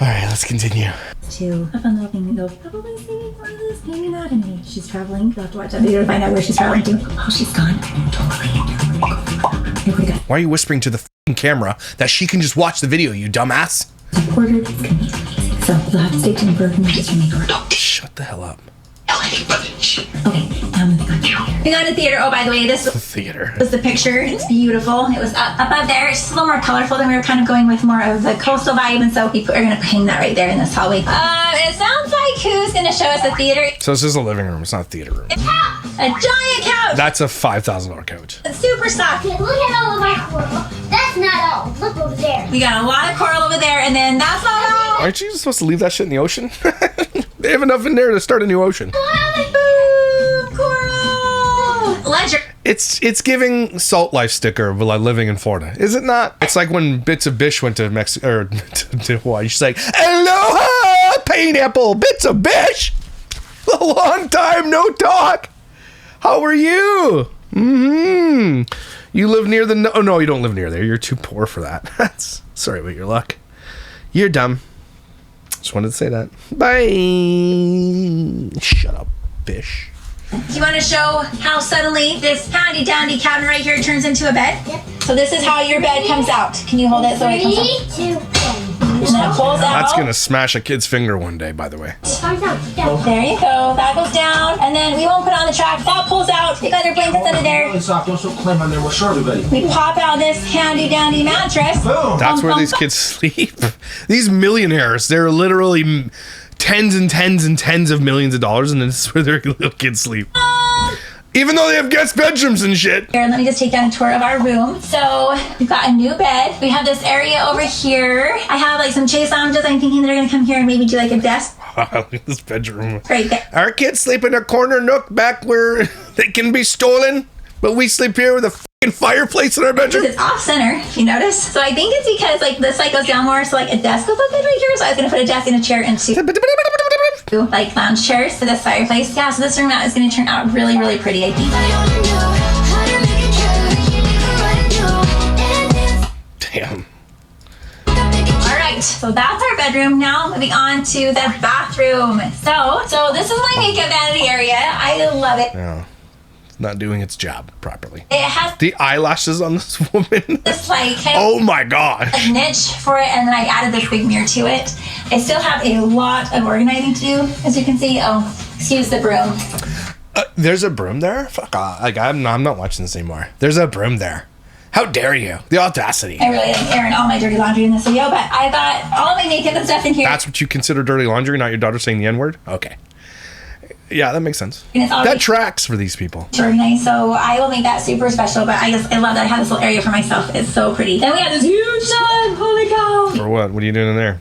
Alright, let's continue. to a fun little thing that they'll probably see one of this, maybe not, and she's traveling. You'll have to watch that video to find out where she's traveling to. Oh, she's gone. Why are you whispering to the f***ing camera that she can just watch the video, you dumbass? Order that's gonna be amazing. So you'll have to stay tuned for just from the door. Shut the hell up. Okay, now moving on. We got a theater. Oh, by the way, this The theater. was the picture. It's beautiful. It was up above there. It's just a little more colorful than we were kind of going with more of the coastal vibe, and so we're gonna hang that right there in this hallway. It sounds like who's gonna show us the theater? So this is a living room, it's not a theater room. A giant couch. That's a $5,000 couch. It's super soft. Look at all of my coral. That's not all. Look over there. We got a lot of coral over there, and then that's not all. Aren't you supposed to leave that shit in the ocean? They have enough in there to start a new ocean. Boom, coral. Ledger. It's giving Salt Life sticker of like living in Florida, is it not? It's like when Bits of Bish went to Mexico or to Hawaii. She's like, "Aloha, pineapple, Bits of Bish. A long time no talk. How are you? Mm-hmm. You live near the oh no, you don't live near there. You're too poor for that. That's sorry about your luck. You're dumb. Just wanted to say that. Bye. Shut up, Bish." Do you want to show how suddenly this handy dandy cabinet right here turns into a bed? Yep. So this is how your bed comes out. Can you hold it so it comes out? 3, 2, 1. And then it pulls out. That's gonna smash a kid's finger one day, by the way. There you go. That goes down, and then we won't put it on the track. That pulls out. We got our blankets under there. Really soft. Don't climb on there. We'll show everybody. We pop out this handy dandy mattress. Boom. That's where these kids sleep. These millionaires, they're literally tens and tens and tens of millions of dollars, and this is where their little kids sleep. Even though they have guest bedrooms and shit. Here, let me just take down a tour of our room. So we've got a new bed. We have this area over here. I have like some chase lounges. I'm thinking they're gonna come here and maybe do like a desk Look at this bedroom. right there. Our kids sleep in a corner nook back where they can be stolen, but we sleep here with a fucking fireplace in our bedroom. It's off center, if you notice. So I think it's because like this like goes down more, so like a desk would look good right here. So I was gonna put a desk and a chair into like lounge chairs to this fireplace. Yeah, so this room out is gonna turn out really, really pretty, I think. Damn. All right, so that's our bedroom. Now moving on to the bathroom. So this is my makeup vanity area. I love it. No, it's not doing its job properly. It has The eyelashes on this woman. this like Oh my god. a niche for it, and then I added this big mirror to it. I still have a lot of organizing to do, as you can see. Oh, excuse the broom. There's a broom there? Fuck off. Like, I'm not watching this anymore. There's a broom there. How dare you? The audacity. I really am airing all my dirty laundry in this video, but I got all of my makeup and stuff in here. That's what you consider dirty laundry, not your daughter saying the N-word? Okay. Yeah, that makes sense. And it's already That tracks for these people. organized, so I will make that super special, but I love that I have this little area for myself. It's so pretty. Then we have this huge tub. Holy cow. For what? What are you doing in there?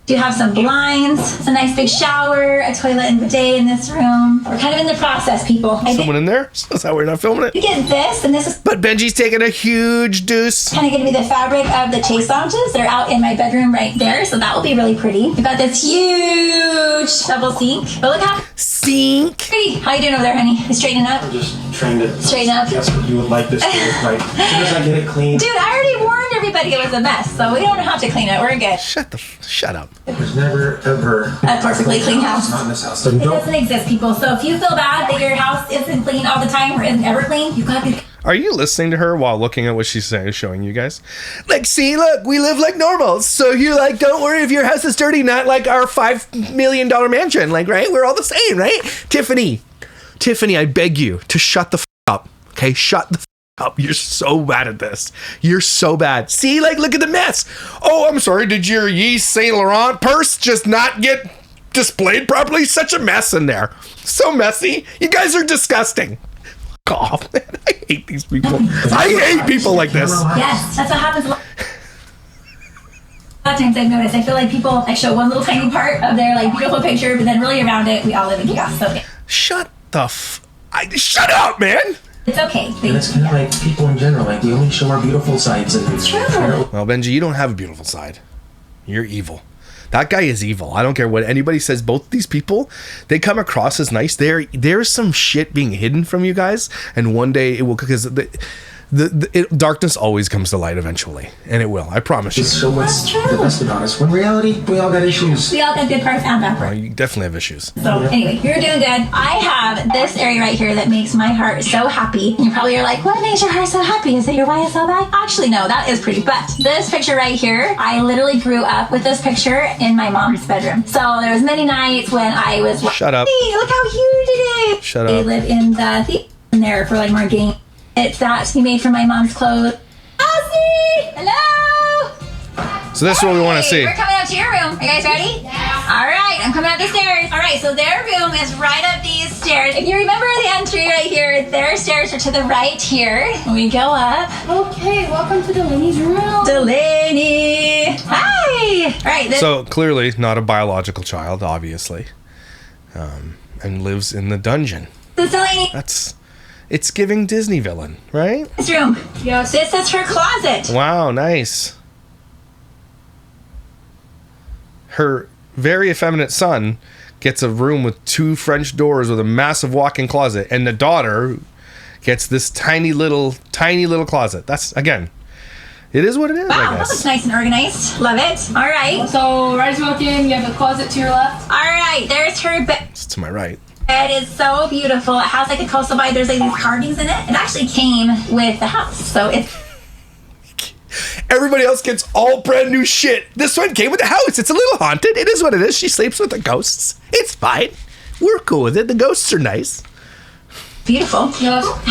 Do have some blinds, a nice big shower, a toilet and bidet in this room. We're kind of in the process, people. I Someone in there? So is that why we're not filming it? think get this, and this is But Benji's taking a huge deuce. kind of going to be the fabric of the chase lounges. They're out in my bedroom right there, so that will be really pretty. We've got this huge double sink. But look how Sink. pretty. How you doing over there, honey? You straightening up? Just trying to Straighten up. guess what you would like this to look like. As soon as I get it clean. Dude, I already warned everybody it was a mess, so we don't have to clean it. We're good. Shut up. There's never, ever. A perfectly clean house. Not in this house. It doesn't exist, people. So if you feel bad that your house isn't clean all the time or isn't ever clean, you gotta be. Are you listening to her while looking at what she's saying, showing you guys? Like, see, look, we live like normals. So you're like, don't worry if your house is dirty, not like our $5 million mansion. Like, right? We're all the same, right? Tiffany, I beg you to shut the up. Okay? Shut the up. You're so bad at this. You're so bad. See, like, look at the mess. Oh, I'm sorry. Did your Yves Saint Laurent purse just not get displayed properly? Such a mess in there. So messy. You guys are disgusting. Fuck off, man. I hate these people. I hate people like this. Yes, that's what happens. A lot of times I've noticed, I feel like people like show one little tiny part of their like beautiful picture, but then really around it, we all live in chaos. So Shut the shut up, man! it's okay. And it's kind of like people in general. Like, we only show our beautiful sides. And it's true. Well, Benji, you don't have a beautiful side. You're evil. That guy is evil. I don't care what anybody says. Both these people, they come across as nice. There's some shit being hidden from you guys, and one day it will, because darkness always comes to light eventually, and it will. I promise you. Just show what's the best about us. When in reality, we all got issues. We all got good parts and bad Well, parts. you definitely have issues. So anyway, you're doing good. I have this area right here that makes my heart so happy. You probably are like, what makes your heart so happy? Is it your YSL bag? Actually, no, that is pretty. But this picture right here, I literally grew up with this picture in my mom's bedroom. So there was many nights when I was like, Shut up. hey, look how huge it is. Shut They up. live in the in there for like more game. It's that he made for my mom's clothes. Elsie! Hello! So this is what we want to see. We're coming up to your room. Are you guys ready? Yeah. All right, I'm coming up the stairs. All right, so their room is right up these stairs. If you remember the entry right here, their stairs are to the right here. We go up. Okay, welcome to Delaney's room. Delaney! Hi! All right, So clearly not a biological child, obviously, and lives in the dungeon. this is Delaney. It's giving Disney villain, right? This room. Yes. This is her closet. Wow, nice. Her very effeminate son gets a room with 2 French doors with a massive walk-in closet, and the daughter gets this tiny little closet. That's, again, it is what it is, Wow, I that guess. looks nice and organized. Love it. All right. So right as you walk in, you have the closet to your left. All right, there's her bed. It's to my right. It is so beautiful. It has like a coastal vibe. There's like these carvings in it. It actually came with the house. So it's Everybody else gets all brand new shit. This one came with the house. It's a little haunted. It is what it is. She sleeps with the ghosts. It's fine. We're cool with it. The ghosts are nice. beautiful.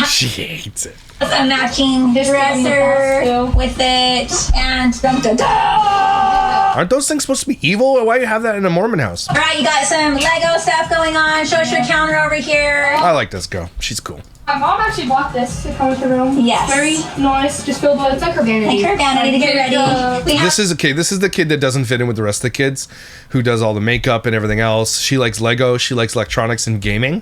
She hates it. A matching dresser with it, and dun, dun, dun. Aren't those things supposed to be evil? Why do you have that in a Mormon house? All right, you got some Lego stuff going on. Show us your counter over here. I like this girl. She's cool. My mom actually bought this to come with the room. Yes. Very nice. Just filled with, it's like her vanity. Like her vanity to get ready. We have This is the kid that doesn't fit in with the rest of the kids, who does all the makeup and everything else. She likes Lego. She likes electronics and gaming.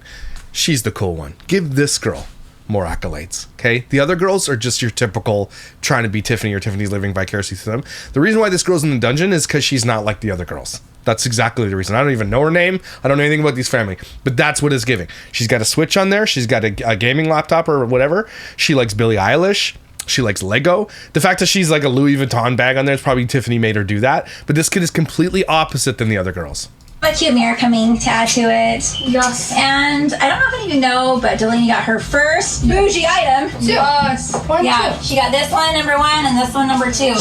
She's the cool one. Give this girl more accolades, okay? The other girls are just your typical trying to be Tiffany, or Tiffany's living vicariously through them. The reason why this girl's in the dungeon is because she's not like the other girls. That's exactly the reason. I don't even know her name. I don't know anything about these family, but that's what it's giving. She's got a Switch on there. She's got a gaming laptop or whatever. She likes Billie Eilish. She likes Lego. The fact that she's like a Louis Vuitton bag on there is probably Tiffany made her do that. But this kid is completely opposite than the other girls. a cute mirror coming to add to it. Yes. And I don't know if any of you know, but Delaney got her first bougie item. Yes. Yeah, she got this one, number 1, and this one, number 2.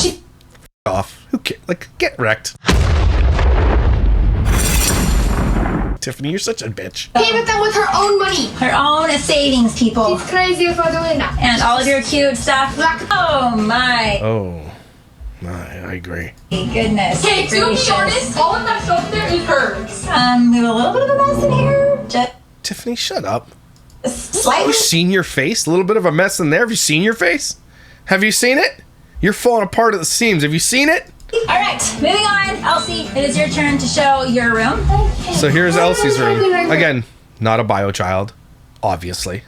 Off. Who cares? Like, get wrecked. Tiffany, you're such a bitch. Came with them with her own money. Her own savings, people. She's crazy for doing that. And all of your cute stuff. Oh my Oh, I agree. goodness. Okay, to be gracious. honest, all of that stuff there is hers. We have a little bit of a mess in here. Just Tiffany, shut up. slightly. Have you seen your face? A little bit of a mess in there. Have you seen your face? Have you seen it? You're falling apart at the seams. Have you seen it? All right, moving on. Elsie, it is your turn to show your room. So here's Elsie's room. Again, not a bio child, obviously.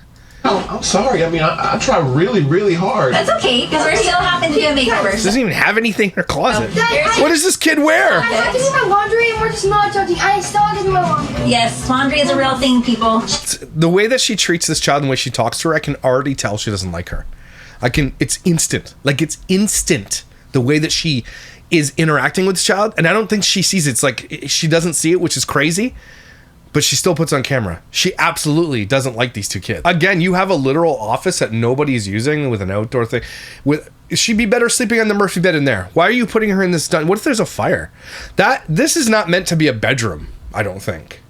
Oh, I'm sorry. I mean, I try really, really hard. That's okay, because we're still having to do a makeover. She doesn't even have anything in her closet. Here's- What does this kid wear? I have to do my laundry and we're just not judging. I still have to do my laundry. Yes, laundry is a real thing, people. The way that she treats this child and the way she talks to her, I can already tell she doesn't like her. It's instant. Like, it's instant. The way that she is interacting with this child, and I don't think she sees it. It's like she doesn't see it, which is crazy, but she still puts on camera. She absolutely doesn't like these two kids. Again, you have a literal office that nobody's using with an outdoor thing. She'd be better sleeping on the Murphy bed in there. Why are you putting her in this what if there's a fire? This is not meant to be a bedroom, I don't think.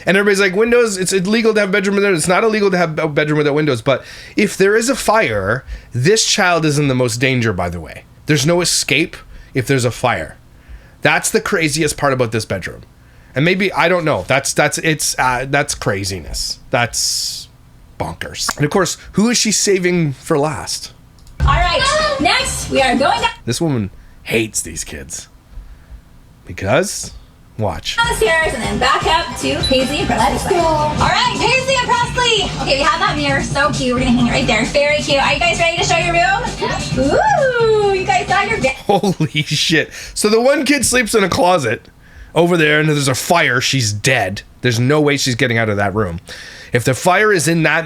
And everybody's like, windows, it's illegal to have a bedroom without. It's not illegal to have a bedroom without windows. But if there is a fire, this child is in the most danger, by the way. There's no escape if there's a fire. That's the craziest part about this bedroom. And maybe, I don't know. That's craziness. That's bonkers. And of course, who is she saving for last? All right, next we are going down. This woman hates these kids. Because, watch. On the stairs and then back up to Paisley and Presley. Let's go. All right, Paisley and Presley. Okay, we have that mirror. So cute. We're gonna hang it right there. Very cute. Are you guys ready to show your room? Ooh, you guys got your bed. Holy shit. So the one kid sleeps in a closet over there, and there's a fire. She's dead. There's no way she's getting out of that room. If the fire is in that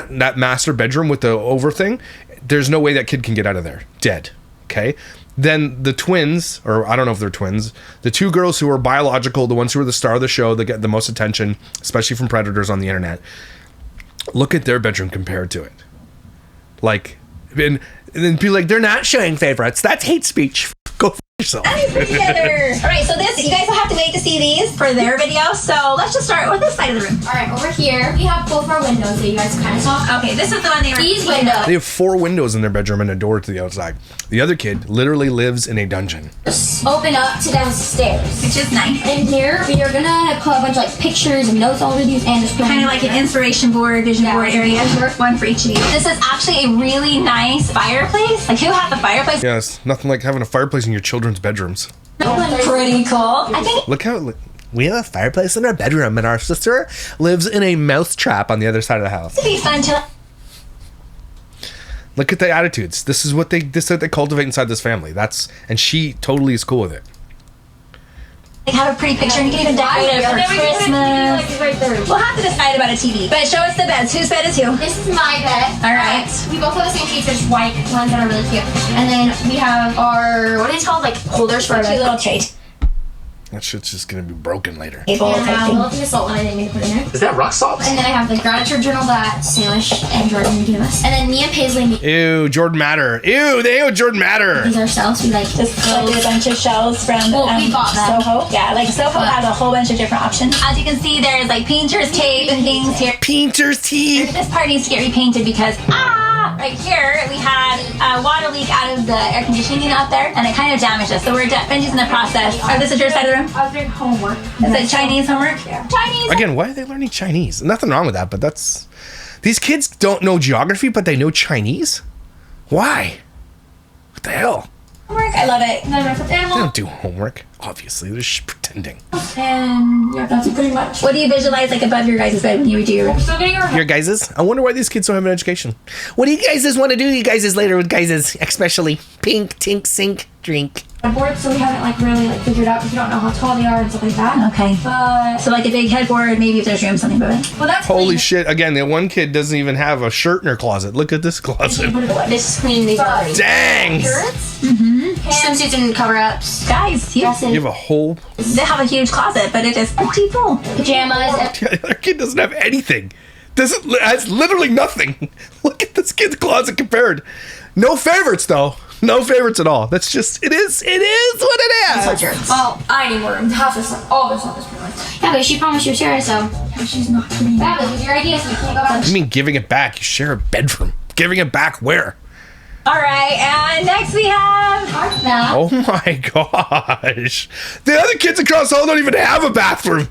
that master bedroom with the over thing, there's no way that kid can get out of there. Dead. Okay? Then the twins, or I don't know if they're twins, the two girls who are biological, the ones who are the star of the show, that get the most attention, especially from predators on the internet, look at their bedroom compared to it. Like, and then be like, they're not showing favorites. That's hate speech. Go for yourself. Together. All right, so this, you guys will have to wait to see these for their video. So let's just start with this side of the room. All right, over here we have both our windows that you guys kind of saw. Okay, this is the one they were. These windows. They have 4 windows in their bedroom and a door to the outside. The other kid literally lives in a dungeon. Open up to downstairs, Which is nice. and here we are gonna put a bunch of like pictures and notes all over these, and just Kind of like an inspiration board, vision board area. One for each of you. This is actually a really nice fireplace. Like, who has a fireplace? Yeah, it's nothing like having a fireplace in your children's bedrooms. Pretty cool. I think Look how we have a fireplace in our bedroom, and our sister lives in a mouse trap on the other side of the house. it'd be fun to. Look at the attitudes. This is what they cultivate inside this family. And she totally is cool with it. Like, have a pretty picture, and you can even decorate it for Christmas. right there. We'll have to decide about a TV. But show us the beds. Whose bed is who? This is my bed. All right. We both have the same sheets, just white ones that are really cute. And then we have our, what is it called, like holders for our Cute little tray. That shit's just gonna be broken later. Table And type a thing. little thing of salt one I didn't mean to put in there. Is that rock salt? And then I have the gratitude journal that Salish and Jordan gave us. And then me and Paisley made Ew, Jordan Matter. Ew, they owe Jordan Matter. these ourselves. We like Just collected a bunch of shells from we bought them. Soho. Yeah, like Soho has a whole bunch of different options. As you can see, there's like painter's tape and things here. Painter's teeth. This part needs to get repainted because right here we had a water leak out of the air conditioning out there, and it kind of damaged us. So Benji's in the process. Oh, this is your side of the room? I was doing homework. Is it Chinese homework? Yeah. Chinese. Again, why are they learning Chinese? Nothing wrong with that, but these kids don't know geography, but they know Chinese? Why? What the hell? Homework. I love it. And then I put the They animal. don't do homework. Obviously, they're just pretending. And yeah, that's pretty much. What do you visualize like above your guys' bed when you do your We're still getting our Your guys's? I wonder why these kids don't have an education. What do you guys want to do, you guys later with guys's? Especially pink, tink, sink, drink. boards, so we haven't like really like figured out because we don't know how tall they are and stuff like that. Okay. But So like a big headboard, maybe if there's room, something above it. well, that's Holy clean. shit. Again, the one kid doesn't even have a shirt in her closet. Look at this closet. this is clean. These are already. Dang! Swimsuits and cover-ups. Guys, you You have a whole... they have a huge closet, but it is pretty full. Pajamas. And The other kid doesn't have anything. Has literally nothing. Look at this kid's closet compared. No favorites, though. No favorites at all. That's just... It is what it is. Well, I need more room. The house is all this stuff is pretty much. yeah, but she promised you would share it, so. She's not clean. That was your idea, so you can't go back. I mean, giving it back. You share a bedroom. Giving it back where? All right, and next we have Now. Oh my gosh. The other kids across the hall don't even have a bathroom.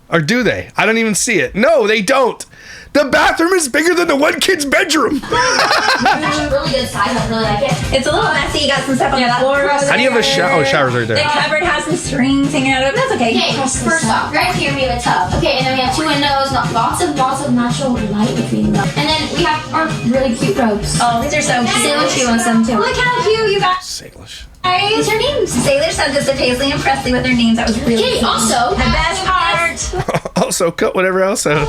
Or do they? I don't even see it. No, they don't. The bathroom is bigger than the one kid's bedroom. Really good size. I really like it. it's a little messy. You got some stuff on the floor. How do you have a shower? Oh, shower's right The there. cupboard has some strings hanging out of it. That's okay. Okay, first off, right here we have a tub. Okay, and then we have two windows, lots of natural light between them. And then we have our really cute robes. Oh, these are so Sailor cute. She wants them too. Look how cute you got. Salish. What's your names? Sailor said this to Paisley and Presley with their names. That was really Okay, cute. also, the best part. Also, cut whatever else out.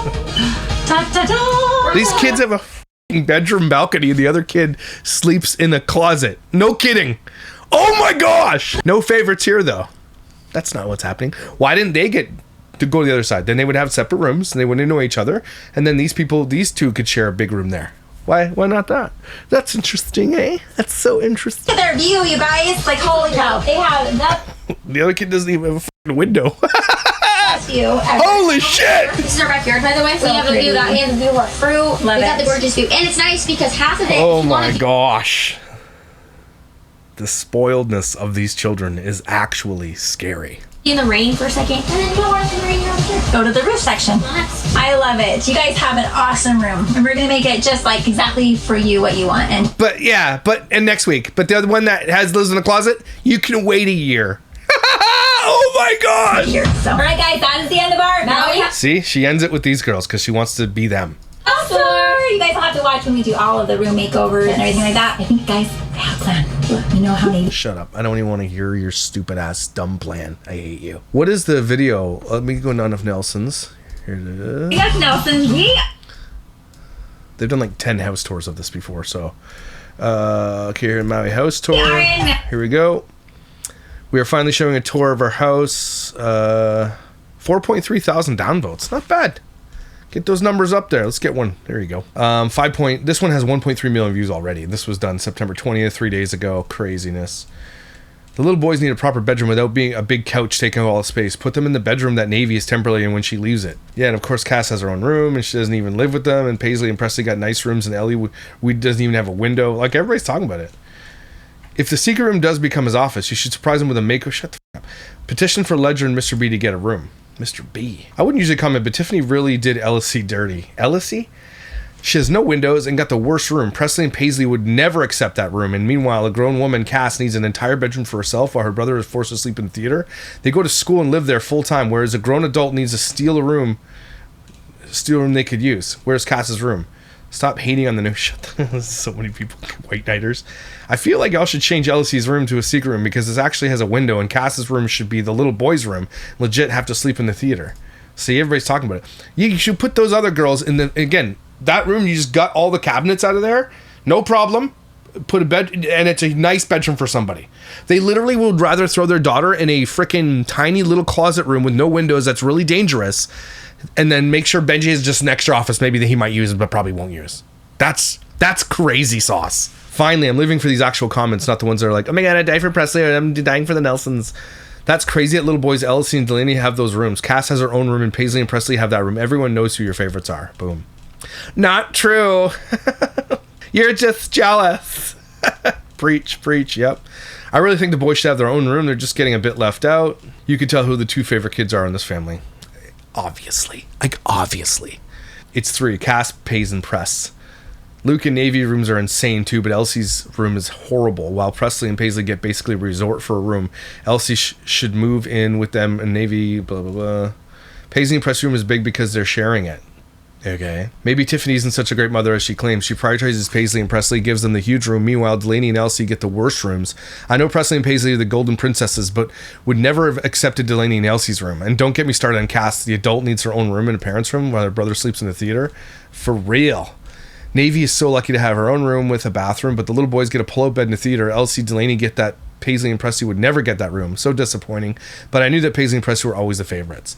Ta-ta-ta. These kids have a f***ing bedroom balcony and the other kid sleeps in a closet. No kidding. Oh my gosh. No favorites here, though. That's not what's happening. Why didn't they get to go to the other side? Then they would have separate rooms and they wouldn't know each other. And then these two could share a big room there. Why not that? That's interesting, eh? That's so interesting. Look at their view, you guys. Like, holy cow. They have the The other kid doesn't even have a f***ing window. best view ever. Holy shit! this is our backyard, by the way. So we have a view that we have a view of our fruit. Love We got it. the gorgeous view, and it's nice because half of it. Oh if you wanna my do- gosh. The spoiledness of these children is actually scary. in the rain for a second, and then go on in the rain after. Go to the roof section. I love it. You guys have an awesome room, and we're gonna make it just like exactly for you what you want. And and next week. But the other one that lives in a closet, you can wait a year. Oh my god! So, all right, guys, that is the end of our. Now we have. See, she ends it with these girls because she wants to be them. Awesome. You guys will have to watch when we do all of the room makeovers and everything like that. I think, guys, we have a plan. Look, we know how to. Shut up! I don't even want to hear your stupid ass dumb plan. I hate you. What is the video? Let me go none of Nelson's. Here it is. We got Nelson's. They've done like 10 house tours of this before, so okay, here in Maui house tour. Here we go. We are finally showing a tour of our house. 4.3 thousand downvotes. Not bad. Get those numbers up there. Let's get one. There you go. This one has 1.3 million views already. This was done September 20th, 3 days ago. Craziness. The little boys need a proper bedroom without being a big couch taking all the space. Put them in the bedroom that Navy is temporarily in when she leaves it. Yeah, and of course Cass has her own room and she doesn't even live with them. And Paisley and Presley got nice rooms and Ellie we doesn't even have a window. Like, everybody's talking about it. If the secret room does become his office, you should surprise him with a makeover. Shut the f*** up. Petition for Ledger and Mr. B to get a room. Mr. B. I wouldn't usually comment, but Tiffany really did Elsie dirty. Elsie? She has no windows and got the worst room. Presley and Paisley would never accept that room. And meanwhile, a grown woman, Cass, needs an entire bedroom for herself while her brother is forced to sleep in the theater. They go to school and live there full time, whereas a grown adult needs to steal a room they could use. Where's Cass's room? Stop hating on the new shit. So many people, white nighters. I feel like y'all should change Elsie's room to a secret room because this actually has a window, and Cass's room should be the little boy's room. Legit have to sleep in the theater. See, everybody's talking about it. You should put those other girls in the, again, that room, you just got all the cabinets out of there. No problem. Put a bed, and it's a nice bedroom for somebody. They literally would rather throw their daughter in a freaking tiny little closet room with no windows that's really dangerous, and then make sure Benji has just an extra office maybe that he might use but probably won't use. That's crazy sauce. Finally, I'm living for these actual comments, not the ones that are like, oh my god, I died for Presley, or I'm dying for the Nelsons. That's crazy that little boys Elsie and Delaney have those rooms. Cass has her own room, and Paisley and Presley have that room. Everyone knows who your favorites are. Boom. Not true. You're just jealous. Preach, yep. I really think the boys should have their own room. They're just getting a bit left out. You can tell who the two favorite kids are in this family. Obviously. It's 3. Cass, Pays, and Press. Luke and Navy rooms are insane too, but Elsie's room is horrible. While Presley and Paisley get basically a resort for a room, Elsie should move in with them, and Navy, blah, blah, blah. Paisley and Press room is big because they're sharing it. Okay. Maybe Tiffany isn't such a great mother as she claims. She prioritizes Paisley and Presley, gives them the huge room. Meanwhile, Delaney and Elsie get the worst rooms. I know Presley and Paisley are the golden princesses, but would never have accepted Delaney and Elsie's room. And don't get me started on Cass. The adult needs her own room and a parent's room while her brother sleeps in the theater. For real. Navy is so lucky to have her own room with a bathroom, but the little boys get a pull-out bed in the theater. Elsie, Delaney get that. Paisley and Presley would never get that room. So disappointing. But I knew that Paisley and Presley were always the favorites.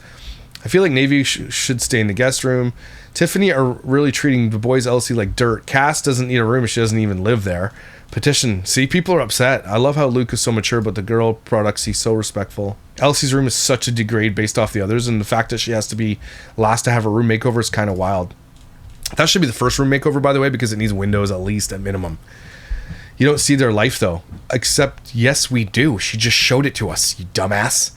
I feel like Navy should stay in the guest room. Tiffany are really treating the boys Elsie like dirt. Cass doesn't need a room. She doesn't even live there. Petition. See, people are upset. I love how Luke is so mature, but the girl products, he's so respectful. Elsie's room is such a degrade based off the others, and the fact that she has to be last to have a room makeover is kind of wild. That should be the first room makeover, by the way, because it needs windows at least at minimum. You don't see their life, though. Except, yes, we do. She just showed it to us, you dumbass.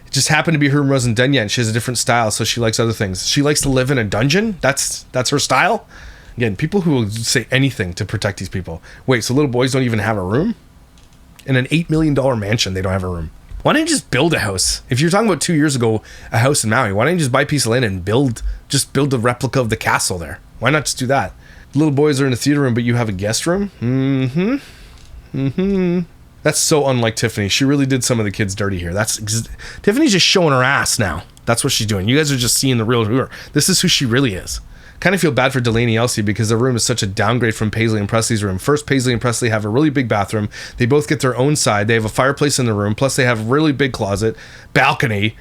It just happened to be her room wasn't done yet, and she has a different style, so she likes other things. She likes to live in a dungeon? That's her style? Again, people who will say anything to protect these people. Wait, so little boys don't even have a room? In an $8 million mansion, they don't have a room. Why don't you just build a house? If you're talking about 2 years ago, a house in Maui, why don't you just buy a piece of land and build a replica of the castle there? Why not just do that? Little boys are in a theater room, but you have a guest room? That's so unlike Tiffany. She really did some of the kids dirty here. Tiffany's just showing her ass now. That's what she's doing. You guys are just seeing the real her. This is who she really is. Kind of feel bad for Delaney and Elsie because their room is such a downgrade from Paisley and Presley's room. First, Paisley and Presley have a really big bathroom. They both get their own side. They have a fireplace in the room. Plus, they have a really big closet, balcony,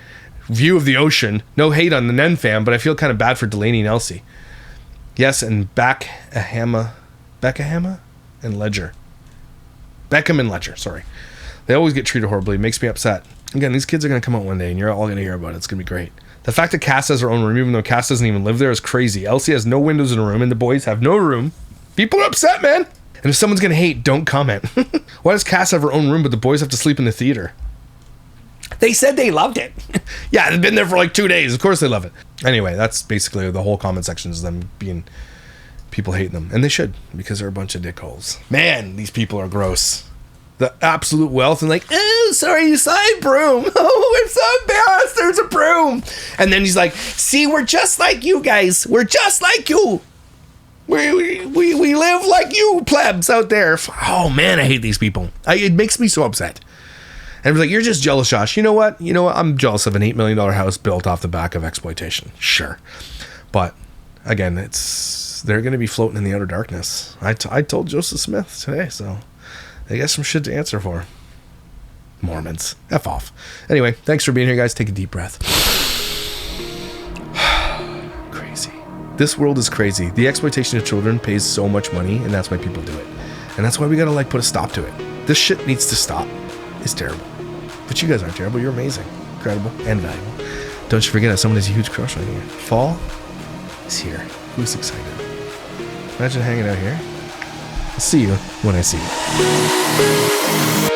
view of the ocean. No hate on the Nen fam, but I feel kind of bad for Delaney and Elsie. Yes, and Beckham and Ledger. Beckham and Ledger, sorry. They always get treated horribly. It makes me upset. Again, these kids are going to come out one day, and you're all going to hear about it. It's going to be great. The fact that Cass has her own room, even though Cass doesn't even live there, is crazy. Elsie has no windows in her room, and the boys have no room. People are upset, man. And if someone's going to hate, don't comment. Why does Cass have her own room, but the boys have to sleep in the theater? They said they loved it. Yeah, they've been there for like 2 days. Of course they love it. Anyway, that's basically the whole comment section is them being people hating them. And they should, because they're a bunch of dickholes. Man, these people are gross. The absolute wealth and like, oh, sorry, you saw a broom. Oh, I'm so embarrassed. There's a broom. And then he's like, see, we're just like you guys. We're just like you. We live like you plebs out there. Oh man, I hate these people. It makes me so upset. And he's like, you're just jealous, Josh. You know what? I'm jealous of an $8 million house built off the back of exploitation. Sure. But again, they're going to be floating in the outer darkness. I told Joseph Smith today, so they got some shit to answer for. Mormons. F off. Anyway, thanks for being here, guys. Take a deep breath. Crazy. This world is crazy. The exploitation of children pays so much money, and that's why people do it. And that's why we gotta put a stop to it. This shit needs to stop. It's terrible. But you guys aren't terrible. You're amazing, incredible, and valuable. Don't you forget that someone has a huge crush on you. Fall is here. Who's excited? Imagine hanging out here. I'll see you when I see you.